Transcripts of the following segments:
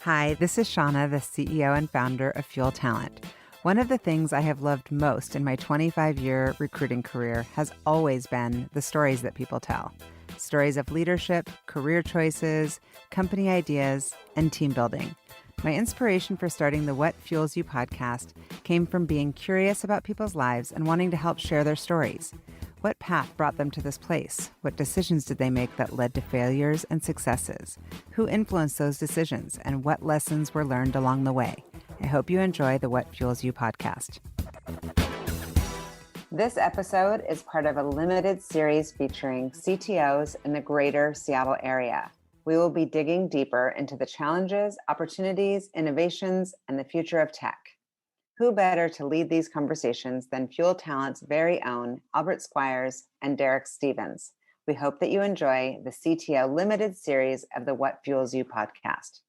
Hi, this is Shauna, the CEO and founder of Fuel Talent. One of the things I have loved most in my 25-year recruiting career has always been the stories that people tell. Stories of leadership, career choices, company ideas, and team building. My inspiration for starting the What Fuels You podcast came from being curious about people's lives and wanting to help share their stories. What path brought them to this place? What decisions did they make that led to failures and successes? Who influenced those decisions, and what lessons were learned along the way? I hope you enjoy the What Fuels You podcast. This episode is part of a limited series featuring CTOs in the greater Seattle area. We will be digging deeper into the challenges, opportunities, innovations, and the future of tech. Who better to lead these conversations than Fuel Talent's very own Albert Squires and Derek Stevens? We hope that you enjoy the CTO limited series of the What Fuels You podcast.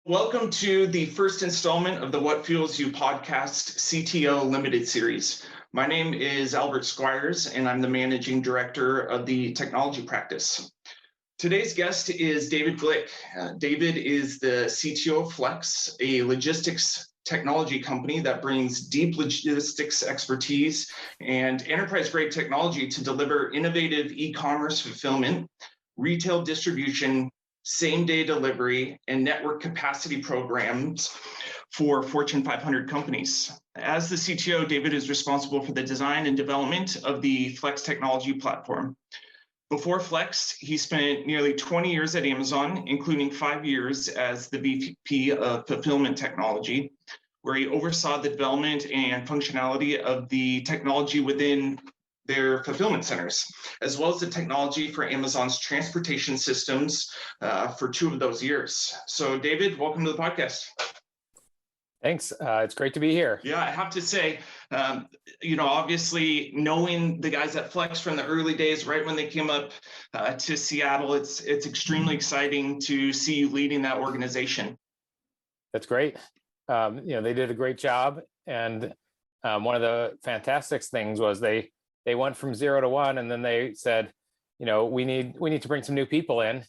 Welcome to the first installment of the What Fuels You podcast CTO limited series. My name is Albert Squires, and I'm the managing director of the technology practice. Today's guest is David Glick. David is the CTO of Flex, a logistics technology company that brings deep logistics expertise and enterprise-grade technology to deliver innovative e-commerce fulfillment, retail distribution, same-day delivery, and network capacity programs for Fortune 500 companies. As the CTO, David is responsible for the design and development of the Flex technology platform. Before Flex, he spent nearly 20 years at Amazon, including 5 years as the VP of Fulfillment Technology, where he oversaw the development and functionality of the technology within their fulfillment centers, as well as the technology for Amazon's transportation systems for 2 of those years. So David, welcome to the podcast. Thanks. It's great to be here. Yeah, I have to say, obviously knowing the guys at Flex from the early days, right when they came up to Seattle, it's extremely exciting to see you leading that organization. That's great. They did a great job, and one of the fantastic things was they went from 0 to 1, and then they said, we need to bring some new people in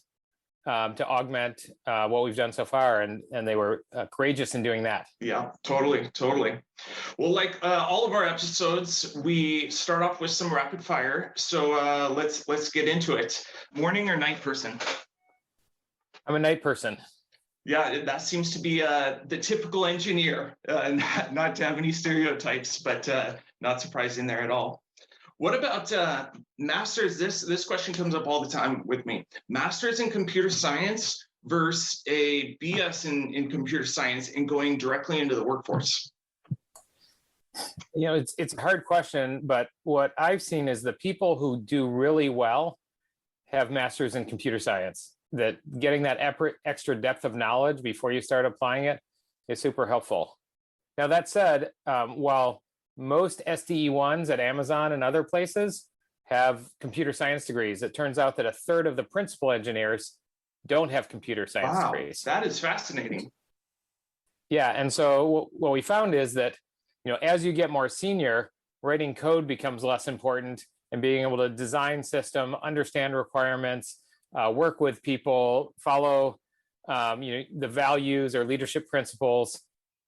to augment what we've done so far, and they were courageous in doing that. Yeah, totally. Well, like all of our episodes, we start off with some rapid fire. So let's get into it. Morning or night person? I'm a night person. Yeah, that seems to be the typical engineer. Not to have any stereotypes, but not surprising there at all. What about masters? This question comes up all the time with me. Masters in computer science versus a BS in computer science and going directly into the workforce. It's a hard question, but what I've seen is the people who do really well have masters in computer science. That getting that extra depth of knowledge before you start applying it is super helpful. Now, that said, while most SDE1s at Amazon and other places have computer science degrees, it turns out that a third of the principal engineers don't have computer science degrees. That is fascinating. Yeah, and so what we found is that, as you get more senior, writing code becomes less important, and being able to design system, understand requirements, work with people, follow the values or leadership principles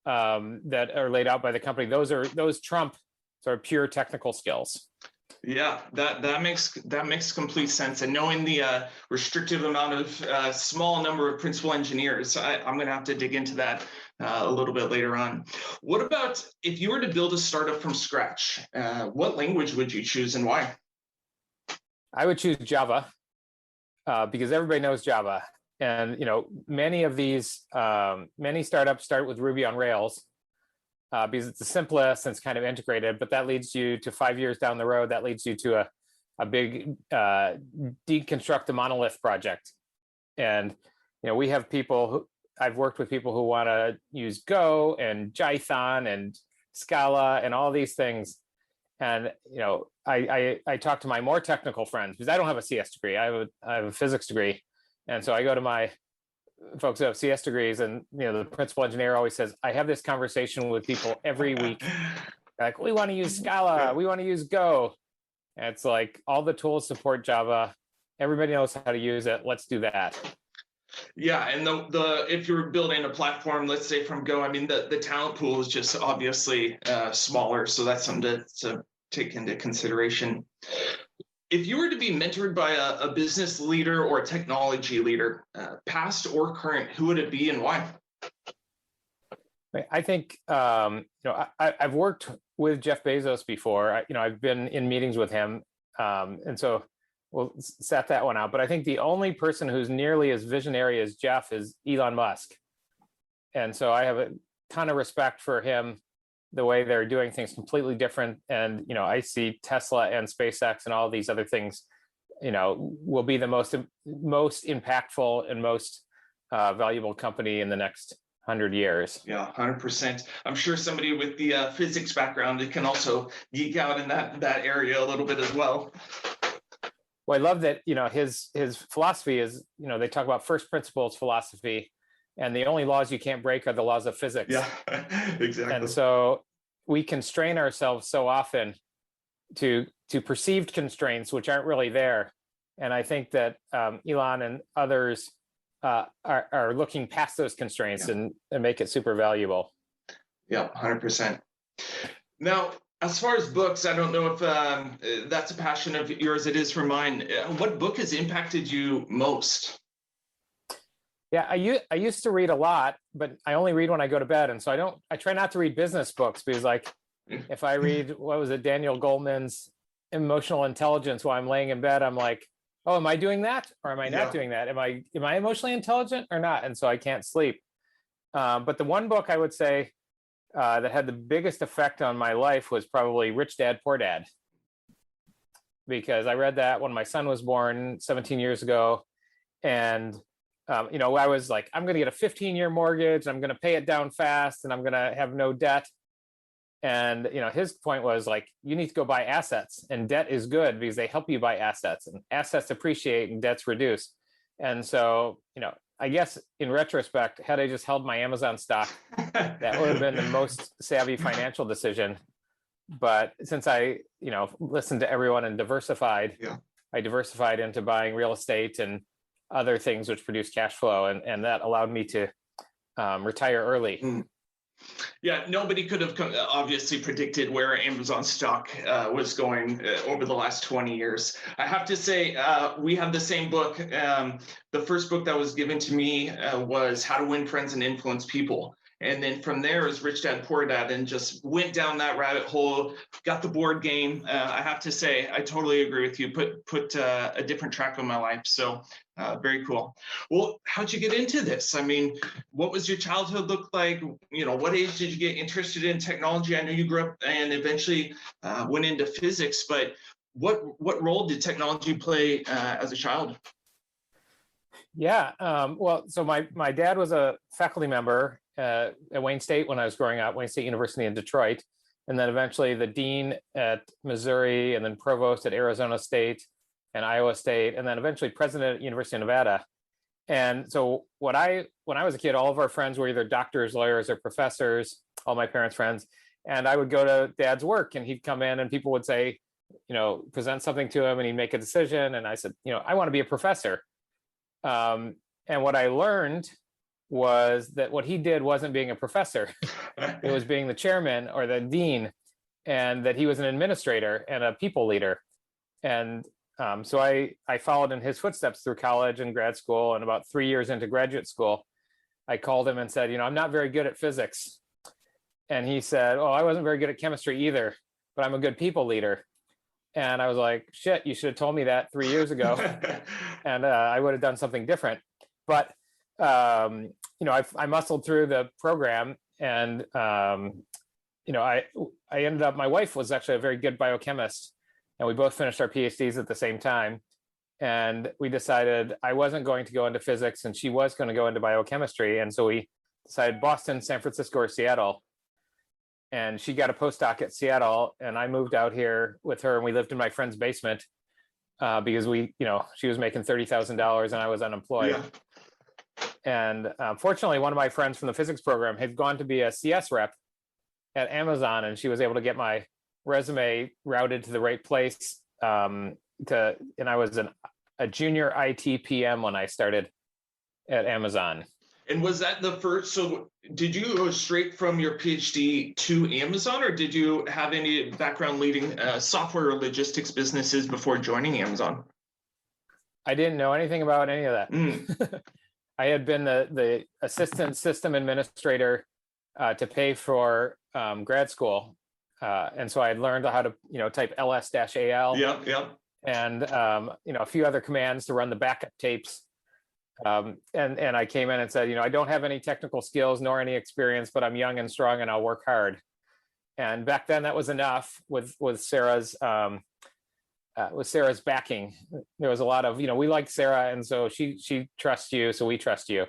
that are laid out by the company. Those trump sort of pure technical skills. Yeah, that makes complete sense. And knowing the restrictive amount of small number of principal engineers, I'm going to have to dig into that a little bit later on. What about if you were to build a startup from scratch? What language would you choose and why? I would choose Java because everybody knows Java. And many of these many startups start with Ruby on Rails because it's the simplest and it's kind of integrated. But that leads you to 5 years down the road. That leads you to a big deconstruct the monolith project. And we have I've worked with people who want to use Go and Python and Scala and all these things. And I talk to my more technical friends because I don't have a CS degree. I have a physics degree. And so I go to my folks who have CS degrees, and the principal engineer always says, I have this conversation with people every week. Like, we want to use Scala, we want to use Go. And it's like all the tools support Java. Everybody knows how to use it. Let's do that. Yeah, and the if you're building a platform, let's say from Go, I mean the talent pool is just obviously smaller, so that's something to take into consideration. If you were to be mentored by a business leader or a technology leader, past or current, who would it be and why? I think I've worked with Jeff Bezos before. I've been in meetings with him, and so we'll set that one out. But I think the only person who's nearly as visionary as Jeff is Elon Musk, and so I have a ton of respect for him. The way they're doing things completely different, and I see Tesla and SpaceX and all these other things, will be the most impactful and most valuable company in the next 100 years. Yeah, 100%. I'm sure somebody with the physics background can also geek out in that area a little bit as well. Well, I love that, his philosophy is, they talk about first principles philosophy, and the only laws you can't break are the laws of physics. Yeah, exactly. And so we constrain ourselves so often to perceived constraints, which aren't really there. And I think that Elon and others are looking past those constraints and make it super valuable. Yeah, 100%. Now, as far as books, I don't know if that's a passion of yours. It is for mine. What book has impacted you most? Yeah, I used to read a lot, but I only read when I go to bed. And so I try not to read business books, because if I read, what was it, Daniel Goleman's Emotional Intelligence while I'm laying in bed, I'm like, oh, am I doing that? Or am I not doing that? Am I emotionally intelligent or not? And so I can't sleep. But the one book I would say that had the biggest effect on my life was probably Rich Dad, Poor Dad. Because I read that when my son was born 17 years ago. And I was like, I'm going to get a 15-year mortgage. I'm going to pay it down fast, and I'm going to have no debt. And, his point was like, you need to go buy assets, and debt is good because they help you buy assets, and assets appreciate and debts reduce. And so, I guess in retrospect, had I just held my Amazon stock, that would have been the most savvy financial decision. But since I, listened to everyone and diversified, I diversified into buying real estate and other things which produce cash flow, and that allowed me to retire early. Yeah, nobody could have obviously predicted where Amazon stock was going over the last 20 years. I have to say, we have the same book. The first book that was given to me was How to Win Friends and Influence People. And then from there is Rich Dad, Poor Dad, and just went down that rabbit hole, got the board game. I have to say, I totally agree with you, put a different track on my life. So very cool. Well, how'd you get into this? I mean, what was your childhood look like? What age did you get interested in technology? I know you grew up and eventually went into physics, but what role did technology play as a child? Yeah, well, so my dad was a faculty member at Wayne State when I was growing up, Wayne State University in Detroit, and then eventually the dean at Missouri, and then provost at Arizona State and Iowa State, and then eventually president at University of Nevada. And so when I was a kid, all of our friends were either doctors, lawyers, or professors, all my parents' friends. And I would go to Dad's work, and he'd come in and people would say, present something to him, and he'd make a decision. And I said, I want to be a professor. And what I learned was that what he did wasn't being a professor. It was being the chairman or the dean, and that he was an administrator and a people leader. And so I followed in his footsteps through college and grad school, and about 3 years into graduate school, I called him and said, I'm not very good at physics. And he said, oh, I wasn't very good at chemistry either, but I'm a good people leader. And I was like, shit, you should have told me that 3 years ago, and I would have done something different. But I muscled through the program, and I ended up. My wife was actually a very good biochemist, and we both finished our PhDs at the same time. And we decided I wasn't going to go into physics, and she was going to go into biochemistry. And so we decided Boston, San Francisco, or Seattle. And she got a postdoc at Seattle, and I moved out here with her, and we lived in my friend's basement because she was making $30,000 and I was unemployed. Yeah. And fortunately, one of my friends from the physics program had gone to be a CS rep at Amazon, and she was able to get my resume routed to the right place. And I was a junior IT PM when I started. at Amazon. And was that the first? So did you go straight from your PhD to Amazon, or did you have any background leading software or logistics businesses before joining Amazon? I didn't know anything about any of that. I had been the assistant system administrator to pay for grad school. And so I had learned how to, type ls-al. Yep. And, a few other commands to run the backup tapes. And I came in and said, I don't have any technical skills nor any experience, but I'm young and strong and I'll work hard. And back then that was enough with Sarah's backing. There was a lot of, we like Sarah, and so she trusts you, so we trust you.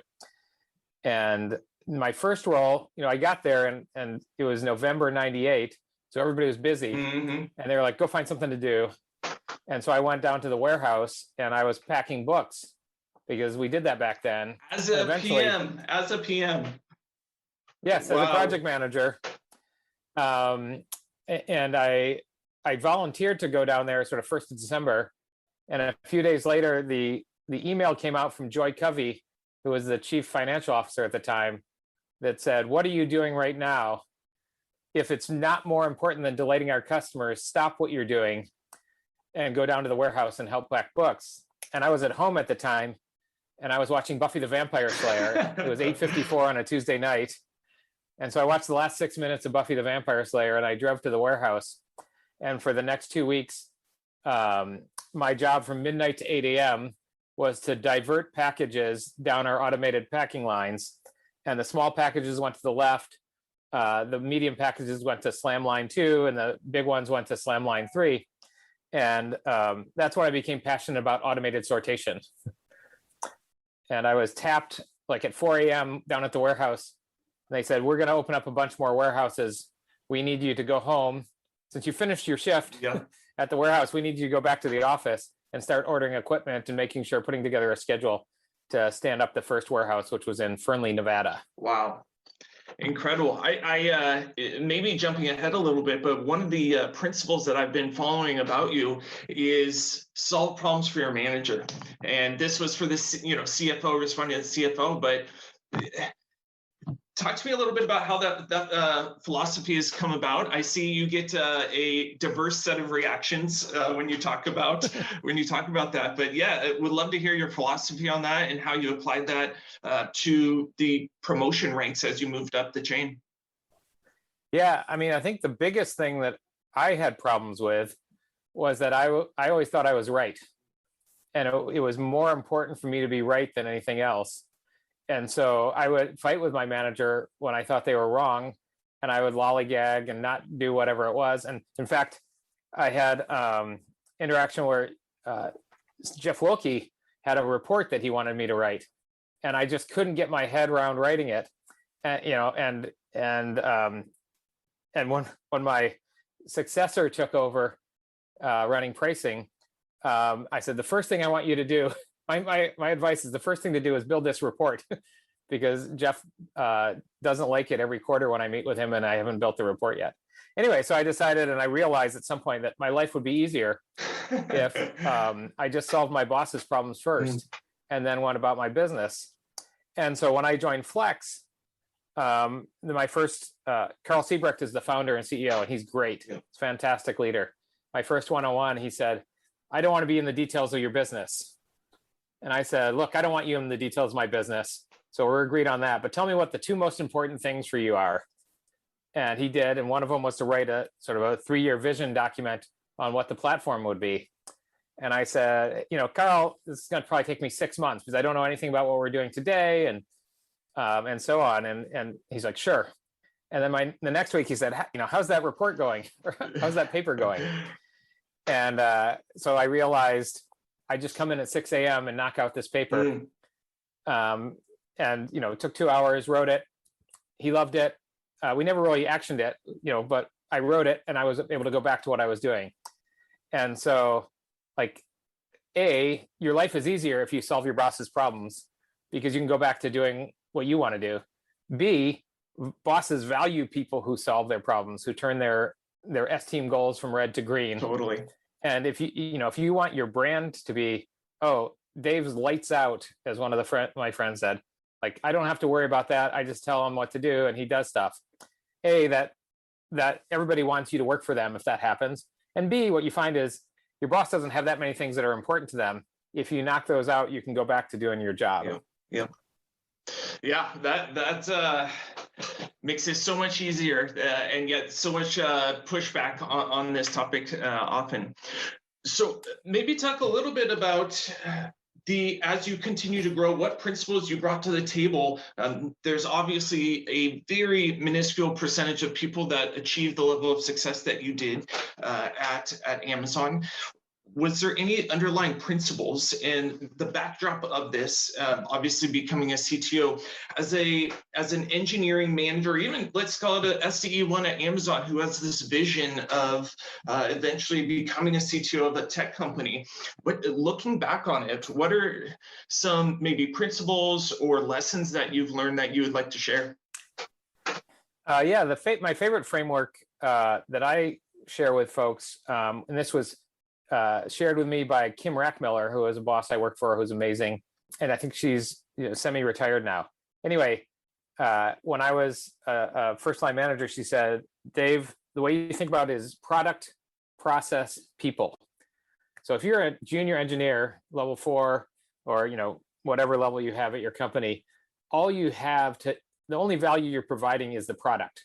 And my first role, I got there and it was November '98, so everybody was busy, and they were like, "Go find something to do." And so I went down to the warehouse and I was packing books because we did that back then. As a PM. Yes, wow. As a project manager. And I volunteered to go down there sort of 1st of December. And a few days later, the email came out from Joy Covey, who was the chief financial officer at the time, that said, "What are you doing right now? If it's not more important than delighting our customers, stop what you're doing and go down to the warehouse and help pack books." And I was at home at the time and I was watching Buffy the Vampire Slayer. It was 8:54 on a Tuesday night. And so I watched the last 6 minutes of Buffy the Vampire Slayer and I drove to the warehouse. And for the next 2 weeks, my job from midnight to 8 a.m. was to divert packages down our automated packing lines. And the small packages went to the left. The medium packages went to Slam Line 2 and the big ones went to Slam Line 3. And that's when I became passionate about automated sortation. And I was tapped like at 4 a.m. down at the warehouse. And they said, "We're going to open up a bunch more warehouses. We need you to go home. Since you finished your shift at the warehouse, we need you to go back to the office and start ordering equipment and putting together a schedule to stand up the first warehouse, which was in Fernley, Nevada." Wow. Incredible. I maybe jumping ahead a little bit, but one of the principles that I've been following about you is solve problems for your manager. And this was for this, CFO, responding to the CFO, but talk to me a little bit about how that philosophy has come about. I see you get a diverse set of reactions when you talk about that. But yeah, I would love to hear your philosophy on that and how you applied that to the promotion ranks as you moved up the chain. Yeah, I think the biggest thing that I had problems with was that I always thought I was right, and it was more important for me to be right than anything else. And so I would fight with my manager when I thought they were wrong, and I would lollygag and not do whatever it was. And in fact, I had interaction where Jeff Wilkie had a report that he wanted me to write, and I just couldn't get my head around writing it. And when my successor took over running pricing, I said, "The first thing I want you to do." My advice is the first thing to do is build this report because Jeff doesn't like it every quarter when I meet with him and I haven't built the report yet. Anyway, so I decided and I realized at some point that my life would be easier if I just solved my boss's problems first and then went about my business. And so when I joined Flex, my first, Carl Siebrecht is the founder and CEO, and he's great. He's a fantastic leader. My first one-on-one, he said, "I don't want to be in the details of your business." And I said, "Look, I don't want you in the details of my business. So we're agreed on that. But tell me what the two most important things for you are." And he did. And one of them was to write a sort of a 3-year vision document on what the platform would be. And I said, "Carl, this is going to probably take me 6 months because I don't know anything about what we're doing today and so on." And he's like, "Sure." And then the next week he said, "How's that report going? Or how's that paper going?" And so I realized I just come in at 6 a.m. and knock out this paper. And, it took 2 hours, wrote it. He loved it. We never really actioned it, but I wrote it and I was able to go back to what I was doing. And so A, your life is easier if you solve your boss's problems because you can go back to doing what you want to do. B, bosses value people who solve their problems, who turn their S-team goals from red to green. Totally. And if you want your brand to be, "Oh, Dave's lights out, as one of my friends said. Like, I don't have to worry about that. I just tell him what to do and he does stuff. A, that everybody wants you to work for them if that happens. And B, what you find is your boss doesn't have that many things that are important to them. If you knock those out, you can go back to doing your job. Yeah, that makes it so much easier, and yet so much pushback on this topic often. So maybe talk a little bit about as you continue to grow, what principles you brought to the table. There's obviously a very minuscule percentage of people that achieve the level of success that you did at Amazon. Was there any underlying principles in the backdrop of this, obviously becoming a CTO, as an engineering manager, even let's call it a SDE1 at Amazon, who has this vision of eventually becoming a CTO of a tech company? But looking back on it, what are some maybe principles or lessons that you've learned that you would like to share? Yeah, my favorite framework that I share with folks, and this was shared with me by Kim Rackmiller, who is a boss I work for, who's amazing. And I think she's semi-retired now. Anyway, when I was a first-line manager, she said, Dave, the way you think about it is product, process, people. So if you're a junior engineer, level 4, or whatever level you have at your company, the only value you're providing is the product,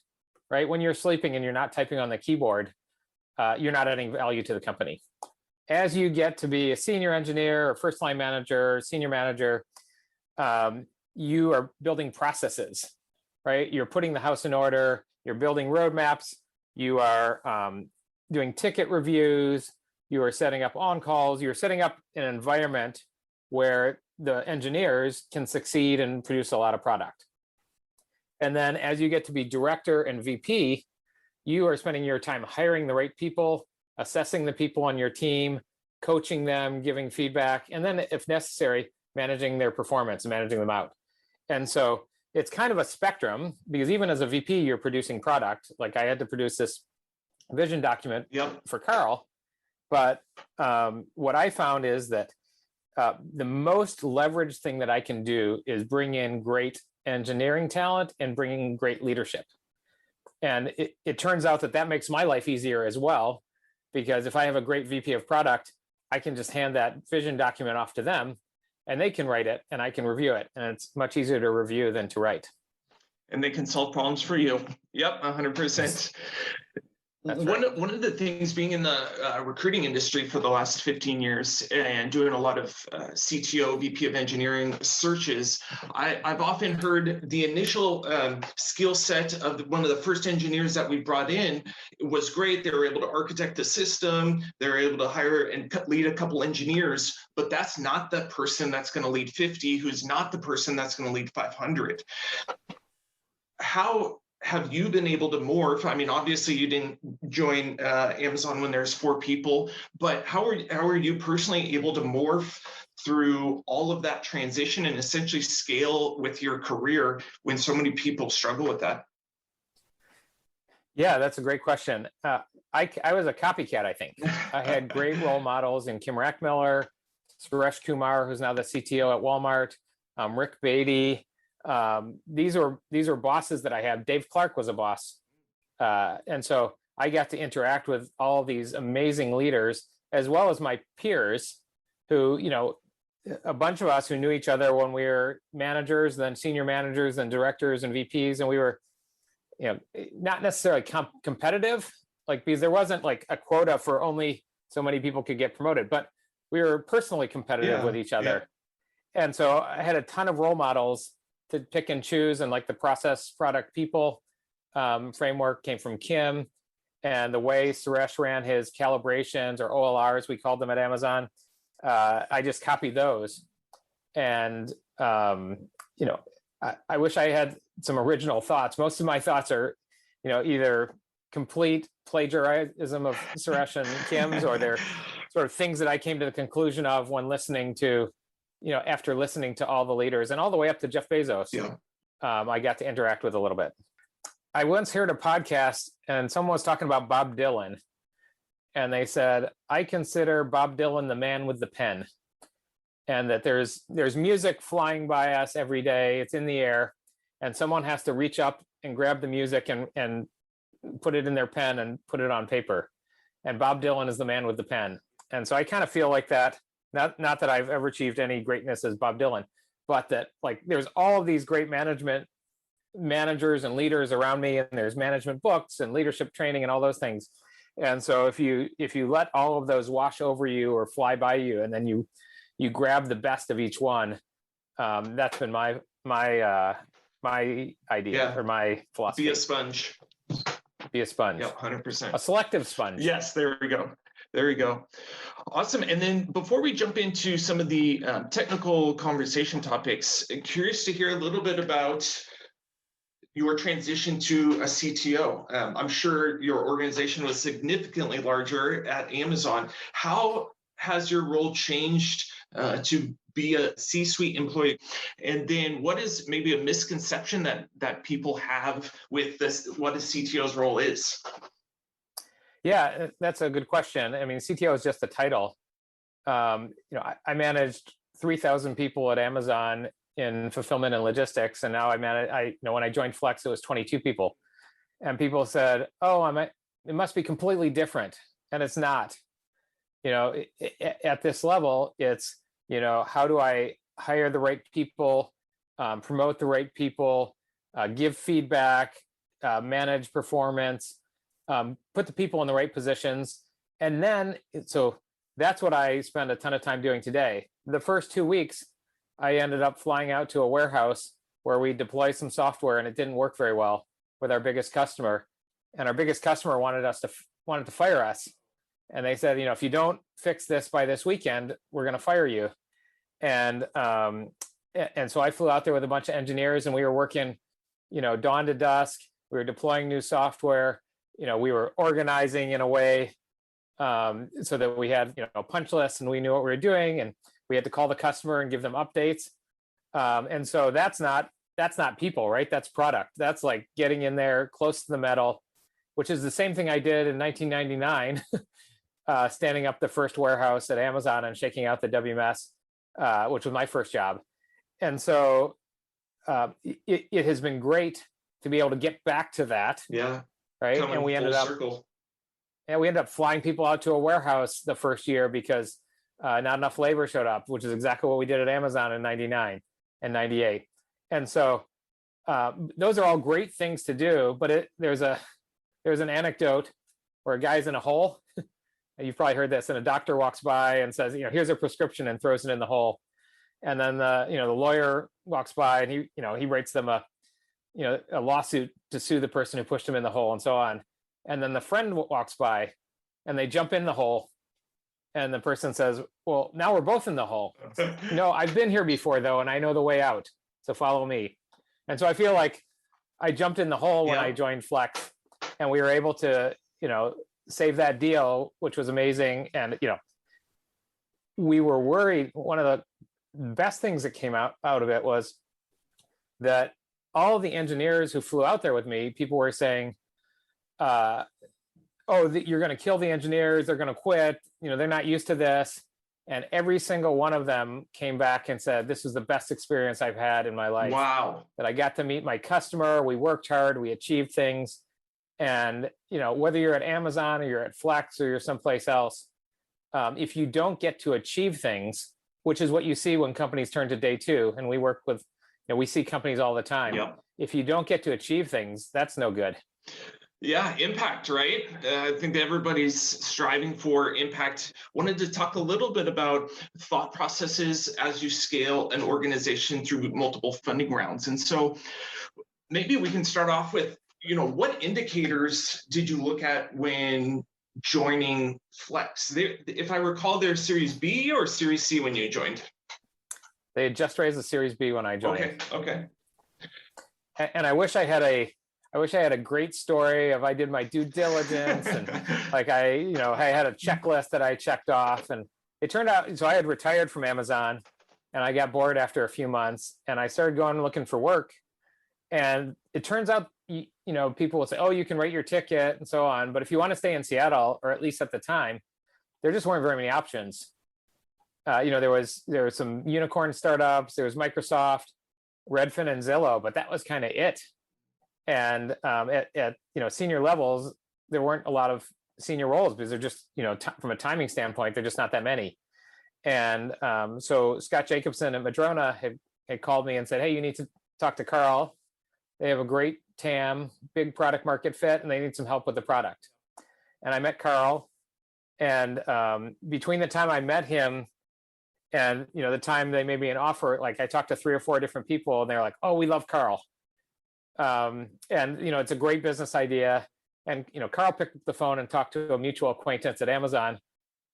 right? When you're sleeping and you're not typing on the keyboard, you're not adding value to the company. As you get to be a senior engineer or first line manager, senior manager, you are building processes, right? You're putting the house in order, you're building roadmaps, you are doing ticket reviews, you are setting up on-calls, you're setting up an environment where the engineers can succeed and produce a lot of product. And then as you get to be director and VP, you are spending your time hiring the right people, assessing the people on your team, coaching them, giving feedback, and then if necessary, managing their performance and managing them out. And so it's kind of a spectrum, because even as a VP, you're producing product. Like, I had to produce this vision document for Carl. But what I found is that the most leveraged thing that I can do is bring in great engineering talent and bringing great leadership. And it turns out that makes my life easier as well, because if I have a great VP of product, I can just hand that vision document off to them and they can write it and I can review it. And it's much easier to review than to write. And they can solve problems for you. Yep, 100%. One of the things, being in the recruiting industry for the last 15 years and doing a lot of CTO, VP of engineering searches, I've often heard the initial skill set of one of the first engineers that we brought in was great. They were able to architect the system. They were able to hire and lead a couple engineers, but that's not the person that's going to lead 50, who's not the person that's going to lead 500. How have you been able to morph? I mean, obviously you didn't join Amazon when there's 4 people, but how are you personally able to morph through all of that transition and essentially scale with your career when so many people struggle with that? Yeah, that's a great question. I was a copycat, I think. I had great role models in Kim Rackmiller, Suresh Kumar, who's now the CTO at Walmart, Rick Beatty. These are bosses that I had. Dave Clark was a boss. And so I got to interact with all these amazing leaders, as well as my peers who, a bunch of us who knew each other when we were managers, then senior managers, then directors and VPs. And we were, not necessarily competitive, because there wasn't like a quota for only so many people could get promoted, but we were personally competitive with each other. Yeah. And so I had a ton of role models to pick and choose, and like the process, product, people framework came from Kim, and the way Suresh ran his calibrations, or OLRs, we called them at Amazon, I just copied those. And I wish I had some original thoughts. Most of my thoughts are, either complete plagiarism of Suresh and Kim's, or they're sort of things that I came to the conclusion of when listening to, after listening to all the leaders, and all the way up to Jeff Bezos. Yeah. I got to interact with a little bit. I once heard a podcast and someone was talking about Bob Dylan, and they said, I consider Bob Dylan the man with the pen. and that there's music flying by us every day. It's in the air, and someone has to reach up and grab the music and put it in their pen and put it on paper. And Bob Dylan is the man with the pen. And so I kind of feel like that, not that I've ever achieved any greatness as Bob Dylan, but that like there's all of these great managers and leaders around me, and there's management books and leadership training and all those things. And so if you let all of those wash over you or fly by you, and then you grab the best of each one, that's been my idea or my philosophy. Be a sponge. Be a sponge. Yep, 100%. A selective sponge. Yes, there we go. There we go. Awesome. And then before we jump into some of the technical conversation topics, I'm curious to hear a little bit about your transition to a CTO. I'm sure your organization was significantly larger at Amazon. How has your role changed to be a C-suite employee? And then what is maybe a misconception that people have with this, what a CTO's role is? Yeah, that's a good question. I mean, CTO is just a title. I managed 3,000 people at Amazon in fulfillment and logistics, and now when I joined Flex, it was 22 people, and people said, "Oh, it must be completely different," and it's not. At this level, it's how do I hire the right people, promote the right people, give feedback, manage performance. Put the people in the right positions. And then, so that's what I spend a ton of time doing today. The first 2 weeks, I ended up flying out to a warehouse where we deployed some software, and it didn't work very well with our biggest customer. And our biggest customer wanted to fire us. And they said, if you don't fix this by this weekend, we're going to fire you. And so I flew out there with a bunch of engineers, and we were working, dawn to dusk. We were deploying new software. We were organizing in a way so that we had, punch lists, and we knew what we were doing, and we had to call the customer and give them updates. And so that's not people, right? That's product. That's like getting in there close to the metal, which is the same thing I did in 1999, standing up the first warehouse at Amazon and shaking out the WMS, which was my first job. And so it has been great to be able to get back to that. Yeah. Right. And we ended up flying people out to a warehouse the first year because not enough labor showed up, which is exactly what we did at Amazon in 99 and 98. And so those are all great things to do, but there's an anecdote where a guy's in a hole, and you've probably heard this, and a doctor walks by and says, here's a prescription, and throws it in the hole. And then the lawyer walks by, and he writes them a lawsuit to sue the person who pushed him in the hole, and so on. And then the friend walks by, and they jump in the hole, and the person says, well, now we're both in the hole. No, I've been here before, though, and I know the way out, so follow me. And so I feel like I jumped in the hole when I joined Flex, and we were able to save that deal, which was amazing. And we were worried. One of the best things that came out of it was that all of the engineers who flew out there with me, people were saying, you're going to kill the engineers, they're going to quit, they're not used to this. And every single one of them came back and said, this is the best experience I've had in my life. Wow. That I got to meet my customer, we worked hard, we achieved things. And whether you're at Amazon or you're at Flex or you're someplace else, if you don't get to achieve things, which is what you see when companies turn to day two, and we work with, we see companies all the time. Yep. If you don't get to achieve things, that's no good. Yeah, impact, right? I think that everybody's striving for impact. Wanted to talk a little bit about thought processes as you scale an organization through multiple funding rounds. And so maybe we can start off with, what indicators did you look at when joining Flex? If I recall, they're Series B or Series C when you joined? They had just raised the Series B when I joined. Okay. And I wish I had a great story of I did my due diligence and like I had a checklist that I checked off, and it turned out, so I had retired from Amazon and I got bored after a few months, and I started going looking for work. And it turns out, people will say, oh, you can write your ticket and so on. But if you want to stay in Seattle, or at least at the time, there just weren't very many options. there was some unicorn startups, there was Microsoft, Redfin, and Zillow, but that was kind of it. And at senior levels, there weren't a lot of senior roles because they're just, from a timing standpoint, they're just not that many. And so Scott Jacobson at Madrona had called me and said, hey, you need to talk to Carl. They have a great TAM, big product market fit, and they need some help with the product. And I met Carl. And between the time I met him and the time they made me an offer, like I talked to 3 or 4 different people, and they're like, "Oh, we love Carl." And it's a great business idea. And Carl picked up the phone and talked to a mutual acquaintance at Amazon.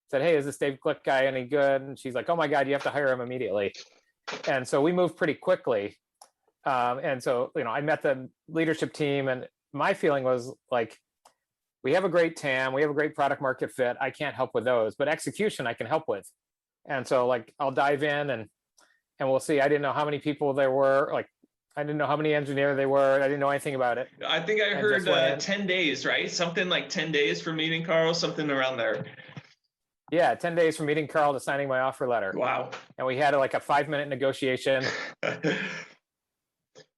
Said, "Hey, is this Dave Glick guy any good?" And she's like, "Oh my God, you have to hire him immediately." And so we moved pretty quickly. And so I met the leadership team, and my feeling was like, we have a great TAM, we have a great product market fit. I can't help with those, but execution I can help with. And so I'll dive in and we'll see. I didn't know how many people there were. I didn't know how many engineers they were. I didn't know anything about it. I think I heard 10 days, right? Something like 10 days for meeting Carl, something around there. Yeah, 10 days from meeting Carl to signing my offer letter. Wow. And we had a 5-minute negotiation.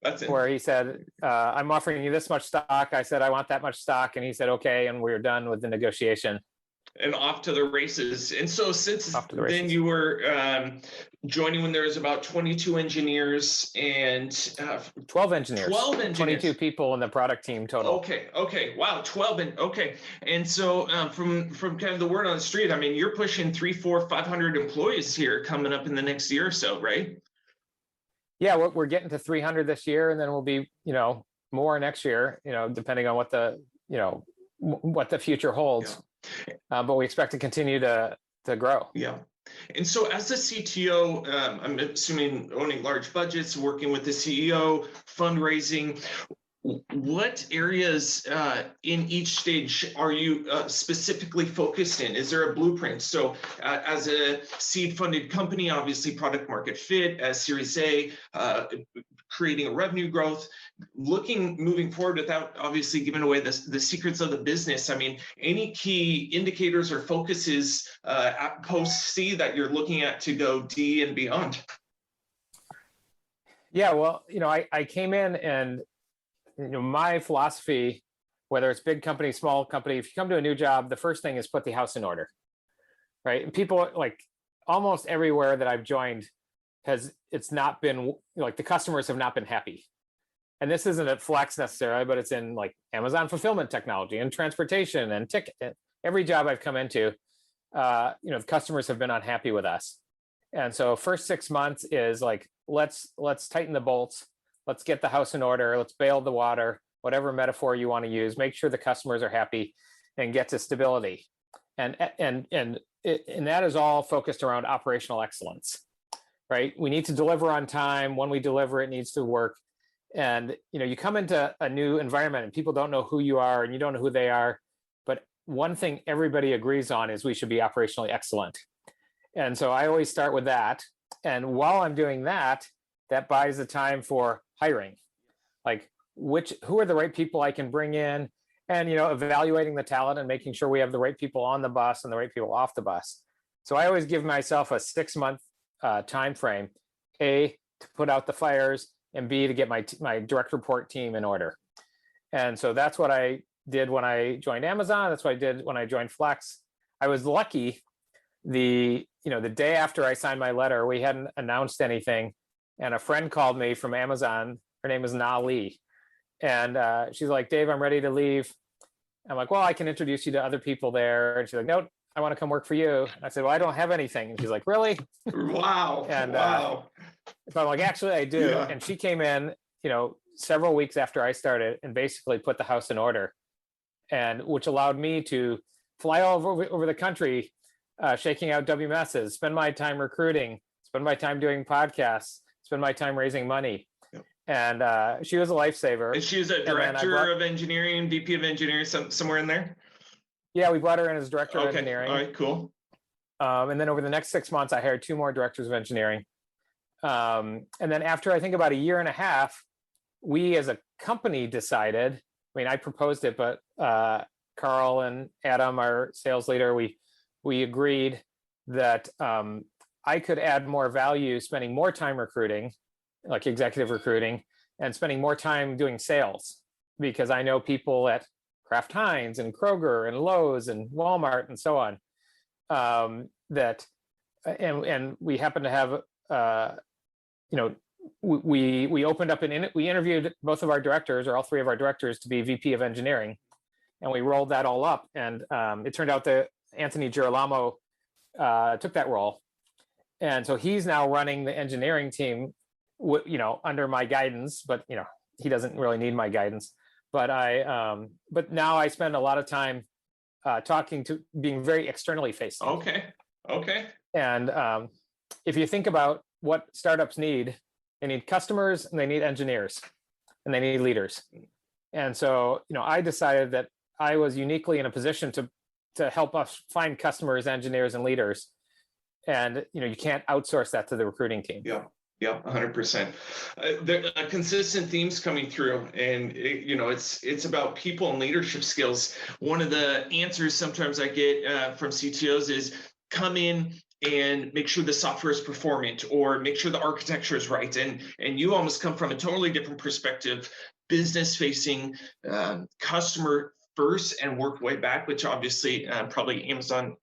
That's it. Where he said, I'm offering you this much stock. I said, I want that much stock. And he said, okay. And we were done with the negotiation. And off to the races. And so since then you were joining when there was about 22 engineers and 12 engineers. 12 engineers. 22 people in the product team total. Okay. Wow. 12. And so from kind of the word on the street, I mean, you're pushing 300, 400, 500 employees here coming up in the next year or so, right? Yeah, we're getting to 300 this year, and then we'll be, more next year, depending on what the future holds. Yeah. But we expect to continue to grow. Yeah. And so as the CTO, I'm assuming owning large budgets, working with the CEO, fundraising, what areas in each stage are you specifically focused in? Is there a blueprint? So as a seed funded company, obviously product market fit, as Series A, creating a revenue growth, moving forward without obviously giving away the secrets of the business. I mean, any key indicators or focuses at post C that you're looking at to go D and beyond? Yeah, well, I came in and my philosophy, whether it's big company, small company, if you come to a new job, the first thing is put the house in order, right? And people almost everywhere that I've joined it's not been the customers have not been happy. And this isn't at Flex necessarily, but it's in Amazon fulfillment technology and transportation and ticket. Every job I've come into, the customers have been unhappy with us. And so first 6 months is let's tighten the bolts. Let's get the house in order. Let's bail the water, whatever metaphor you want to use, make sure the customers are happy and get to stability. And that is all focused around operational excellence, right? We need to deliver on time. When we deliver, it needs to work. And, you come into a new environment and people don't know who you are and you don't know who they are. But one thing everybody agrees on is we should be operationally excellent. And so I always start with that. And while I'm doing that, that buys the time for hiring, who are the right people I can bring in, and evaluating the talent and making sure we have the right people on the bus and the right people off the bus. So I always give myself a 6-month time frame, A, to put out the fires, and B, to get my direct report team in order. And so that's what I did when I joined Amazon. That's what I did when I joined Flex. I was lucky. The day after I signed my letter, we hadn't announced anything. And a friend called me from Amazon. Her name is Na Lee. And she's like, Dave, I'm ready to leave. I'm like, well, I can introduce you to other people there. And she's like, no, I want to come work for you. And I said, well, I don't have anything. And she's like, really? Wow. And wow. So I'm like, actually, I do. Yeah. And she came in, several weeks after I started and basically put the house in order, and which allowed me to fly all over the country, shaking out WMSs, spend my time recruiting, spend my time doing podcasts, spend my time raising money. Yep. And she was a lifesaver. And she was a director of engineering, VP of engineering, somewhere in there? Yeah, we brought her in as director of engineering. All right, cool. And then over the next 6 months, I hired 2 more directors of engineering. And then after, I think about a year and a half, we as a company decided, I proposed it, but Carl and Adam, our sales leader, we agreed that I could add more value spending more time recruiting, like executive recruiting, and spending more time doing sales, because I know people at Kraft Heinz and Kroger and Lowe's and Walmart and so on, and we happen to have, we opened up we interviewed both of our directors, or all three of our directors, to be VP of engineering, and we rolled that all up. And it turned out that Anthony Girolamo took that role. And so he's now running the engineering team, under my guidance, but, he doesn't really need my guidance. But but now I spend a lot of time being very externally facing. Okay. And if you think about what startups need, they need customers, and they need engineers, and they need leaders. And so, I decided that I was uniquely in a position to help us find customers, engineers, and leaders. And, you can't outsource that to the recruiting team. Yeah, 100%. There are consistent themes coming through, and it's about people and leadership skills. One of the answers sometimes I get from CTOs is come in and make sure the software is performant, or make sure the architecture is right. And you almost come from a totally different perspective, business facing, customer first, and work way back, which obviously probably Amazon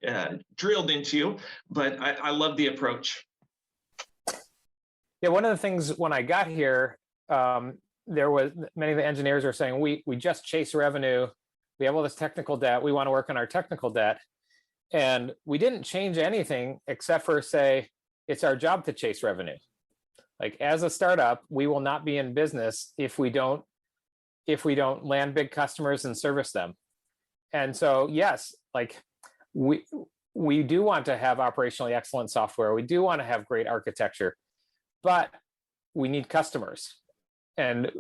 drilled into you, but I love the approach. Yeah, one of the things when I got here, there was many of the engineers were saying, we just chase revenue. We have all this technical debt. We want to work on our technical debt. And we didn't change anything except for say, it's our job to chase revenue. Like, as a startup, we will not be in business if we don't land big customers and service them. And so, yes, like we do want to have operationally excellent software. We do want to have great architecture, but we need customers. And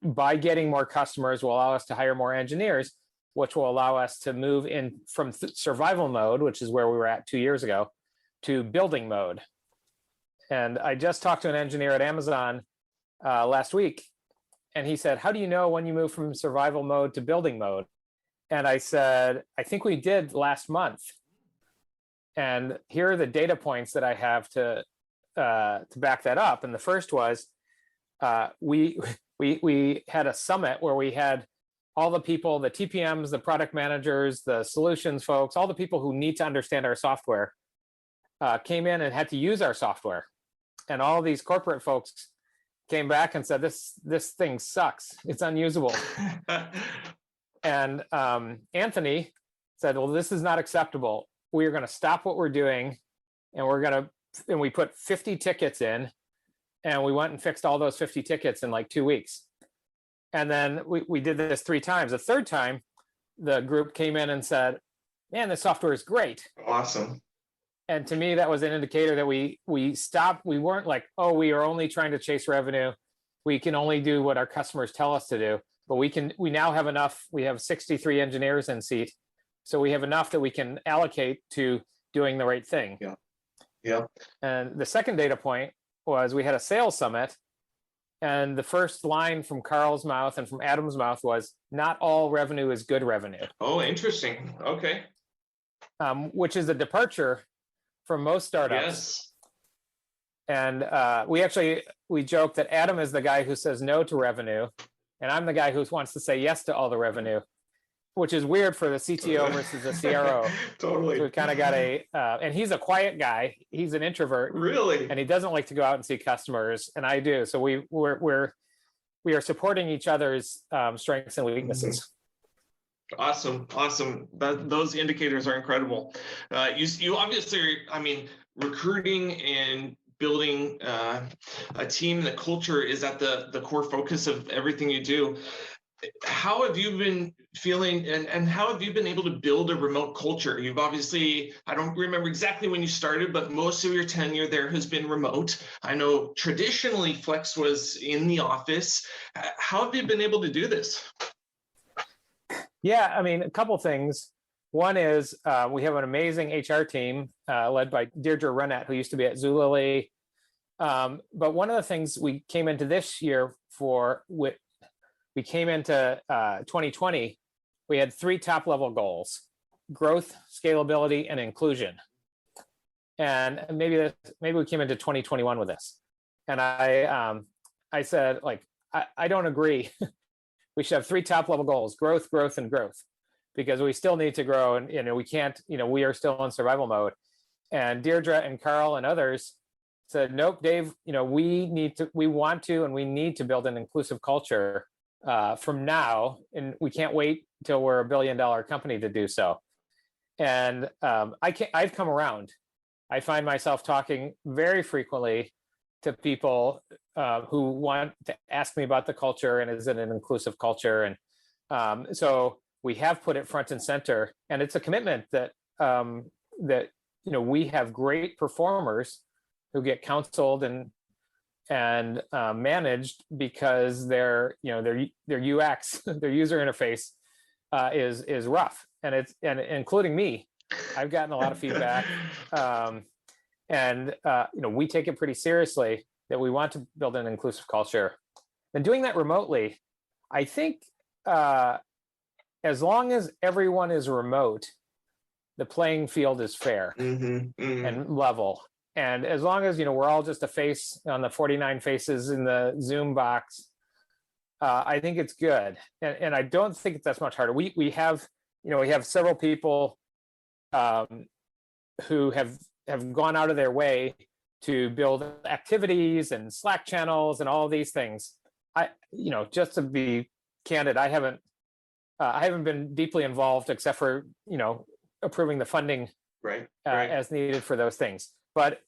by getting more customers will allow us to hire more engineers, which will allow us to move in from survival mode, which is where we were at 2 years ago, to building mode. And I just talked to an engineer at Amazon last week, and he said, how do you know when you move from survival mode to building mode? And I said, I think we did last month. And here are the data points that I have to back that up. And the first was, we had a summit where we had all the people, the TPMs, the product managers, the solutions folks, all the people who need to understand our software came in and had to use our software. And all these corporate folks came back and said, this thing sucks. It's unusable. And Anthony said, well, this is not acceptable. We are going to stop what we're doing, and we put 50 tickets in, and we went and fixed all those 50 tickets in like 2 weeks. And then we did this 3 times. The third time, the group came in and said, man, the software is great. Awesome. And to me, that was an indicator that we stopped. We weren't like, oh, we are only trying to chase revenue. We can only do what our customers tell us to do. But we now have enough. We have 63 engineers in seat. So we have enough that we can allocate to doing the right thing. Yeah. And the second data point was we had a sales summit. And the first line from Carl's mouth and from Adam's mouth was, not all revenue is good revenue. Oh, interesting. Okay. Which is a departure from most startups. Yes. And we joke that Adam is the guy who says no to revenue, and I'm the guy who wants to say yes to all the revenue, which is weird for the CTO versus the CRO. Totally. So we kind of got and he's a quiet guy. He's an introvert. Really? And he doesn't like to go out and see customers, and I do. So we are supporting each other's strengths and weaknesses. Awesome. Those indicators are incredible. You obviously, recruiting and building a team, the culture is at the core focus of everything you do. How have you been feeling, and how have you been able to build a remote culture? You've obviously, I don't remember exactly when you started, but most of your tenure there has been remote. I know traditionally Flex was in the office. How have you been able to do this? Yeah, a couple things. One is we have an amazing HR team led by Deirdre Runnett, who used to be at Zulily. But one of the things we came into this year we came into 2020, we had 3 top-level goals: growth, scalability, and inclusion. and maybe we came into 2021 with this, and I said, like, I don't agree. We should have 3 top level goals: growth, growth, and growth, because we still need to grow, and we can't, we are still in survival mode. And Deirdre and Carl and others said, nope, Dave, we want to and we need to build an inclusive culture from now, and we can't wait until we're $1 billion company to do so. And I've come around. I find myself talking very frequently to people who want to ask me about the culture and is it an inclusive culture. And so we have put it front and center, and it's a commitment that we have great performers who get counseled and managed because their UX, their user interface is rough, and including me. I've gotten a lot of feedback, and we take it pretty seriously that we want to build an inclusive culture. And doing that remotely, I think, as long as everyone is remote, the playing field is fair and level. And as long as we're all just a face on the 49 faces in the Zoom box, I think it's good. And I don't think it's that much harder. We have several people who have gone out of their way to build activities and Slack channels and all these things. Just to be candid, I haven't been deeply involved except for approving the funding right. as needed for those things. But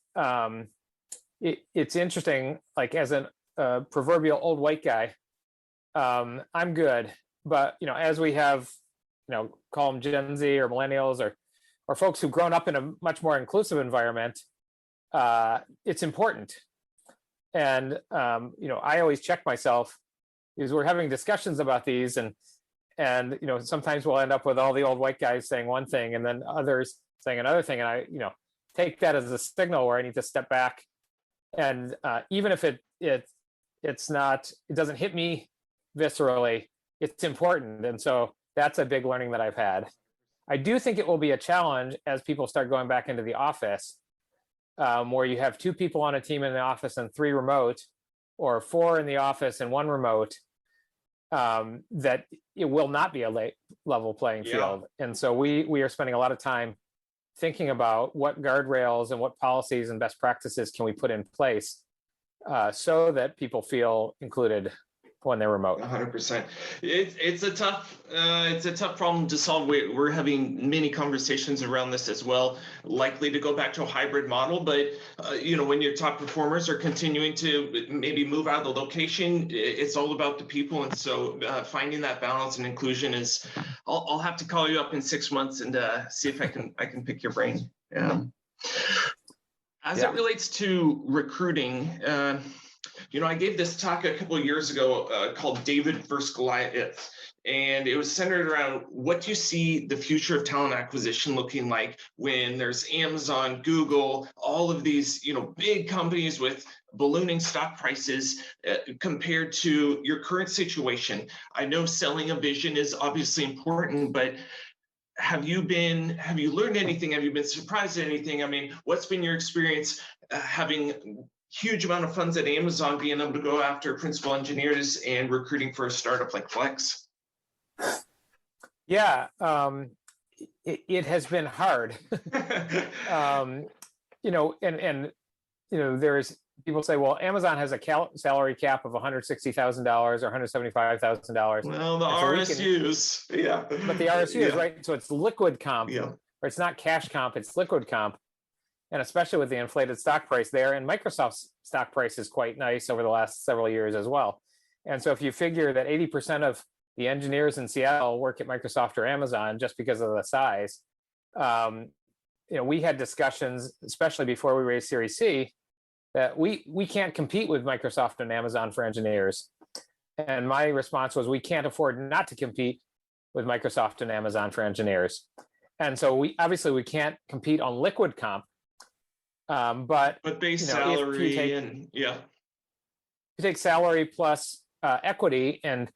it's interesting, like, as a proverbial old white guy, I'm good. But as we have, call them Gen Z or millennials or folks who've grown up in a much more inclusive environment, it's important. And I always check myself, because we're having discussions about these, and sometimes we'll end up with all the old white guys saying one thing and then others saying another thing, and I take that as a signal where I need to step back, and even if it doesn't hit me viscerally, it's important. And so that's a big learning that I've had. I do think it will be a challenge as people start going back into the office, where you have 2 people on a team in the office and 3 remote, or 4 in the office and 1 remote, that it will not be a level playing field. And so we are spending a lot of time thinking about what guardrails and what policies and best practices can we put in place so that people feel included when they're remote. 100%. It's a tough problem to solve. We're having many conversations around this as well, likely to go back to a hybrid model. But when your top performers are continuing to maybe move out of the location, it's all about the people. And so finding that balance and inclusion is, I'll have to call you up in 6 months and see if I can pick your brain. As it relates to recruiting, I gave this talk a couple of years ago called David versus Goliath, and it was centered around what do you see the future of talent acquisition looking like when there's Amazon, Google, all of these big companies with ballooning stock prices compared to your current situation. I know selling a vision is obviously important, but have you learned anything? Have you been surprised at anything? I mean, what's been your experience having huge amount of funds at Amazon being able to go after principal engineers and recruiting for a startup like Flex? Yeah, it has been hard. There's people say, well, Amazon has a salary cap of $160,000 or $175,000. Well, the RSUs, yeah. But the RSUs, right? So it's liquid comp, yeah. Or it's not cash comp, it's liquid comp. And especially with the inflated stock price there, and Microsoft's stock price is quite nice over the last several years as well. And so if you figure that 80% of the engineers in Seattle work at Microsoft or Amazon just because of the size, we had discussions, especially before we raised Series C, that we can't compete with Microsoft and Amazon for engineers. And my response was, we can't afford not to compete with Microsoft and Amazon for engineers. And so we can't compete on liquid comp. But base salary you take salary plus equity, and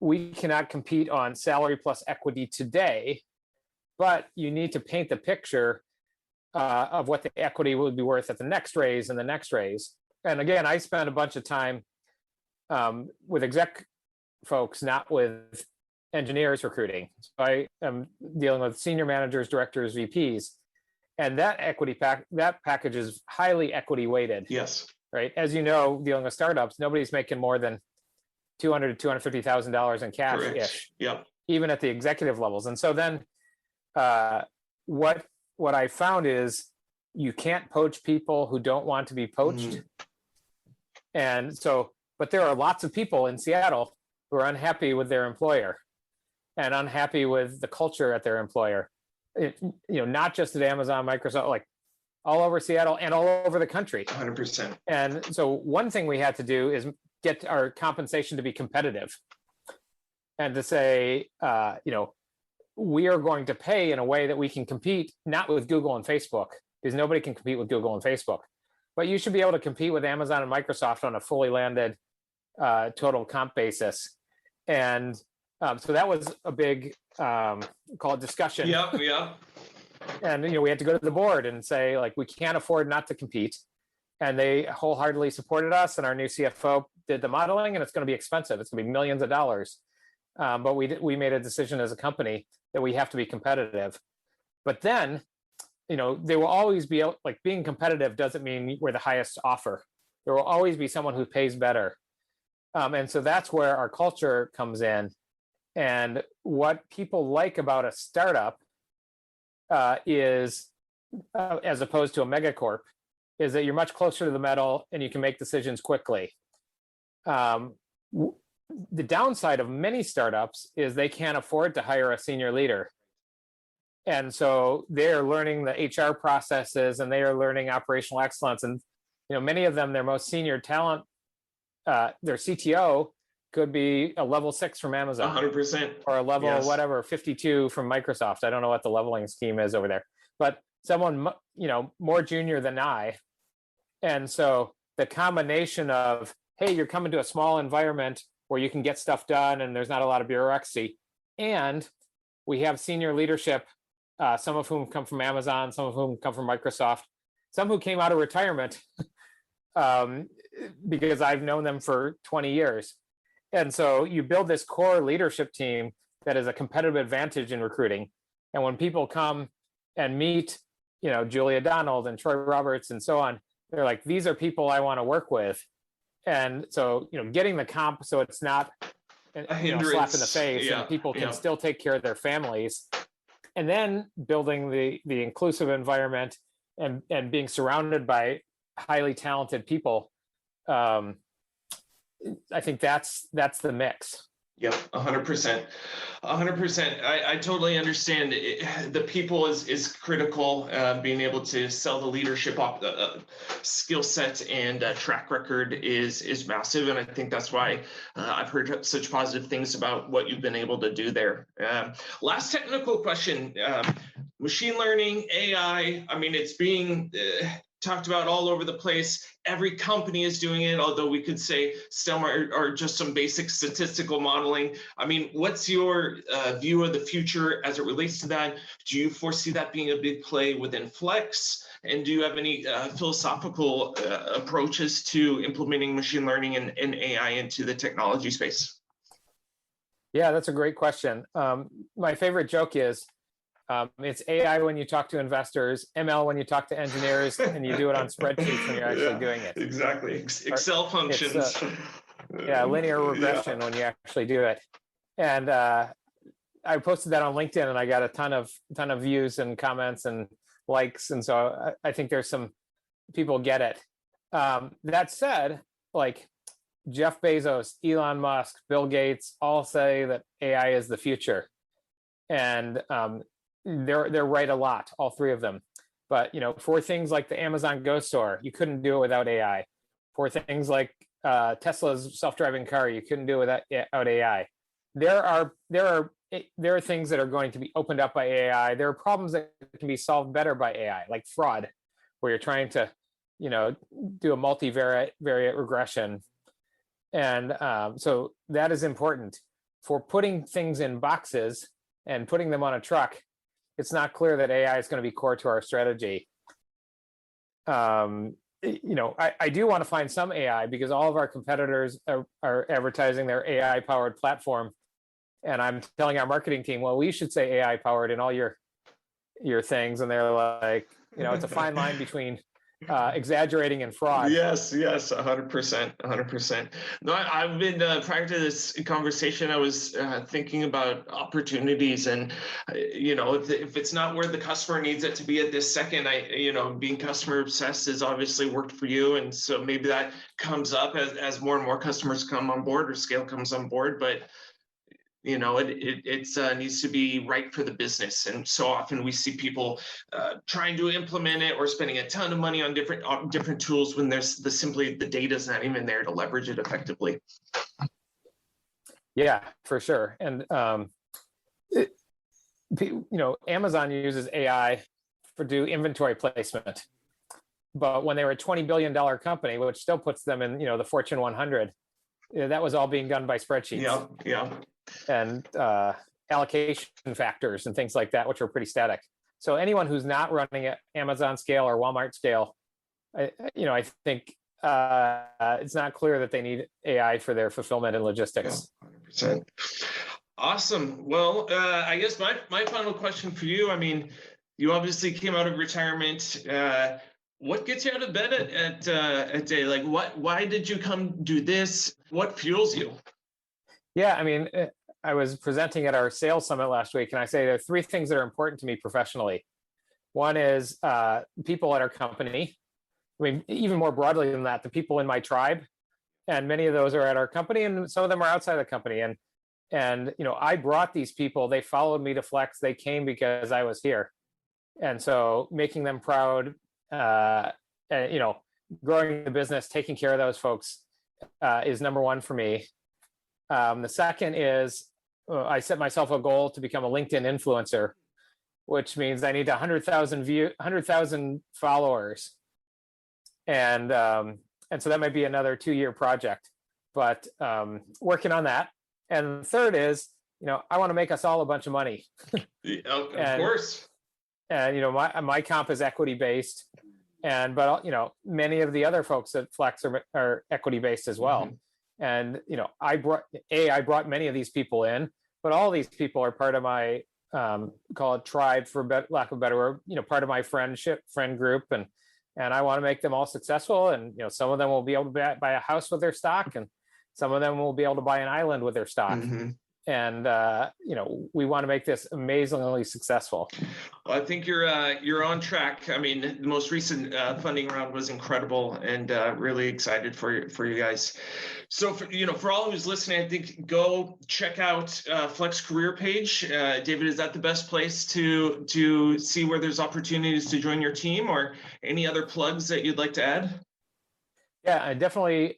we cannot compete on salary plus equity today, but you need to paint the picture of what the equity would be worth at the next raise and the next raise. And again, I spent a bunch of time with exec folks, not with engineers recruiting. So I am dealing with senior managers, directors, VPs, and that package is highly equity weighted. Yes. Right. As you know, dealing with startups, nobody's making more than $200,000 to $250,000 in cash ish. Yep. Even at the executive levels. And so then what I found is you can't poach people who don't want to be poached. And so, but there are lots of people in Seattle who are unhappy with their employer and unhappy with the culture at their employer. Not just at Amazon, Microsoft, like all over Seattle and all over the country. 100%. And so one thing we had to do is get our compensation to be competitive and to say, we are going to pay in a way that we can compete, not with Google and Facebook, because nobody can compete with Google and Facebook, but you should be able to compete with Amazon and Microsoft on a fully landed total comp basis. And so that was a big, call it discussion. Yeah. And, we had to go to the board and say, like, we can't afford not to compete. And they wholeheartedly supported us. And our new CFO did the modeling, and it's going to be expensive. It's going to be millions of dollars. But we made a decision as a company that we have to be competitive. But then, there will always be, like, being competitive doesn't mean we're the highest offer. There will always be someone who pays better. And so that's where our culture comes in. And what people like about a startup is, as opposed to a megacorp, is that you're much closer to the metal and you can make decisions quickly. The downside of many startups is they can't afford to hire a senior leader. And so they're learning the HR processes and they are learning operational excellence. And many of them, their most senior talent, their CTO could be a level 6 from Amazon. 100%. Or a level, whatever, 52 from Microsoft. I don't know what the leveling scheme is over there, but someone, more junior than I. And so the combination of, hey, you're coming to a small environment where you can get stuff done and there's not a lot of bureaucracy. And we have senior leadership, some of whom come from Amazon, some of whom come from Microsoft, some who came out of retirement because I've known them for 20 years. And so you build this core leadership team that is a competitive advantage in recruiting. And when people come and meet, Julia Donald and Troy Roberts and so on, they're like, these are people I want to work with. And so, getting the comp so it's not a slap in the face and people can still take care of their families. And then building the inclusive environment and being surrounded by highly talented people. I think that's the mix. Yep, 100%. 100%. I totally understand. The people is critical. Being able to sell the leadership skill set and track record is massive, and I think that's why I've heard such positive things about what you've been able to do there. Last technical question: machine learning, AI. I mean, it's being talked about all over the place. Every company is doing it, although we could say some are just some basic statistical modeling. I mean, what's your view of the future as it relates to that? Do you foresee that being a big play within Flex? And do you have any philosophical approaches to implementing machine learning and AI into the technology space? Yeah, that's a great question. My favorite joke is, it's AI when you talk to investors, ML when you talk to engineers, and you do it on spreadsheets when you're actually doing it. Exactly. Excel functions. Linear regression when you actually do it. And I posted that on LinkedIn and I got a ton of views and comments and likes. And so I think there's some people get it. That said, like Jeff Bezos, Elon Musk, Bill Gates all say that AI is the future. And they're right a lot, all three of them. But for things like the Amazon Go store, you couldn't do it without AI. For things like Tesla's self-driving car, you couldn't do it without AI. There are things that are going to be opened up by AI. There are problems that can be solved better by AI, like fraud, where you're trying to do a multivariate regression. And so that is important. For putting things in boxes and putting them on a truck, it's not clear that AI is going to be core to our strategy. I do want to find some AI because all of our competitors are advertising their AI powered platform. And I'm telling our marketing team, well, we should say AI powered in all your things. And they're like, it's a fine line between exaggerating and fraud. Yes, 100%. No, I've been prior to this conversation, I was thinking about opportunities, and if it's not where the customer needs it to be at this second, being customer obsessed has obviously worked for you, and so maybe that comes up as more and more customers come on board or scale comes on board, but it needs to be right for the business. And so often we see people trying to implement it or spending a ton of money on different tools when there's the data is not even there to leverage it effectively. Yeah, for sure. And Amazon uses AI for do inventory placement, but when they were a $20 billion company, which still puts them in the Fortune 100, that was all being done by spreadsheets. Yeah. And allocation factors and things like that, which are pretty static. So anyone who's not running at Amazon scale or Walmart scale, I think it's not clear that they need AI for their fulfillment and logistics. Yeah, 100%. Awesome. Well, I guess my final question for you, you obviously came out of retirement. What gets you out of bed at day? Like, why did you come do this? What fuels you? Yeah, I was presenting at our sales summit last week, and I say there are three things that are important to me professionally. One is people at our company. Even more broadly than that, the people in my tribe, and many of those are at our company, and some of them are outside the company. And I brought these people. They followed me to Flex. They came because I was here, and so making them proud, and growing the business, taking care of those folks is number one for me. The second is I set myself a goal to become a LinkedIn influencer, which means I need 100,000 followers. And so that might be another 2-year project, but working on that. And the third is, I want to make us all a bunch of money. Of course. And, my comp is equity based, but many of the other folks at Flex are equity based as well. Mm-hmm. And, I brought many of these people in, but all these people are part of my, call it tribe for lack of a better word, part of my friend group. And I want to make them all successful. And, some of them will be able to buy a house with their stock, and some of them will be able to buy an island with their stock. Mm-hmm. And, we want to make this amazingly successful. Well, I think you're on track. The most recent funding round was incredible, and really excited for you guys. So for all who's listening, I think go check out Flex career page. David, is that the best place to see where there's opportunities to join your team, or any other plugs that you'd like to add? Yeah, I definitely.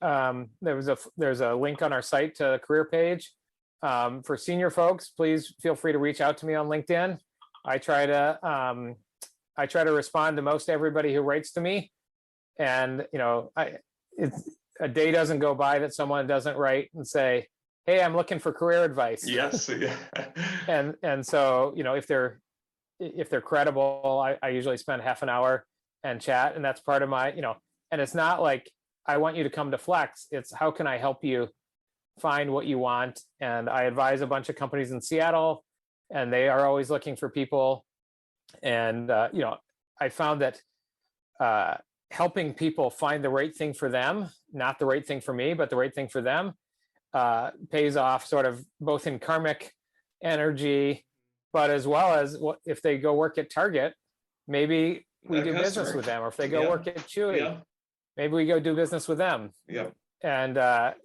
There's a link on our site to the career page. For senior folks, please feel free to reach out to me on LinkedIn. I try to respond to most everybody who writes to me, and a day doesn't go by that someone doesn't write and say, "Hey, I'm looking for career advice." Yes. Yeah. and so if they're credible, I usually spend half an hour and chat, and that's part of my And it's not like I want you to come to Flex. It's how can I help you find what you want. And I advise a bunch of companies in Seattle, and they are always looking for people. And I found that helping people find the right thing for them, not the right thing for me, but the right thing for them, pays off sort of both in karmic energy, but as well as if they go work at Target, maybe we do business with them. Or if they go work at Chewy, maybe we go do business with them. Yeah. And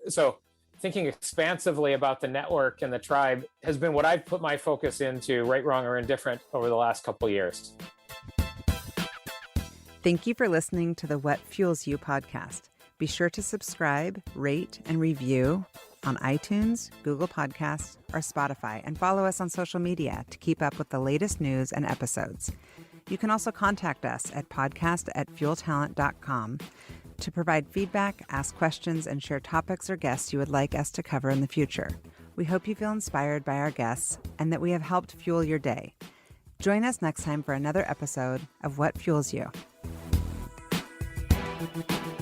so thinking expansively about the network and the tribe has been what I've put my focus into, right, wrong, or indifferent, over the last couple of years. Thank you for listening to the What Fuels You podcast. Be sure to subscribe, rate, and review on iTunes, Google Podcasts, or Spotify, and follow us on social media to keep up with the latest news and episodes. You can also contact us at podcast@fueltalent.com to provide feedback, ask questions, and share topics or guests you would like us to cover in the future. We hope you feel inspired by our guests and that we have helped fuel your day. Join us next time for another episode of What Fuels You. you.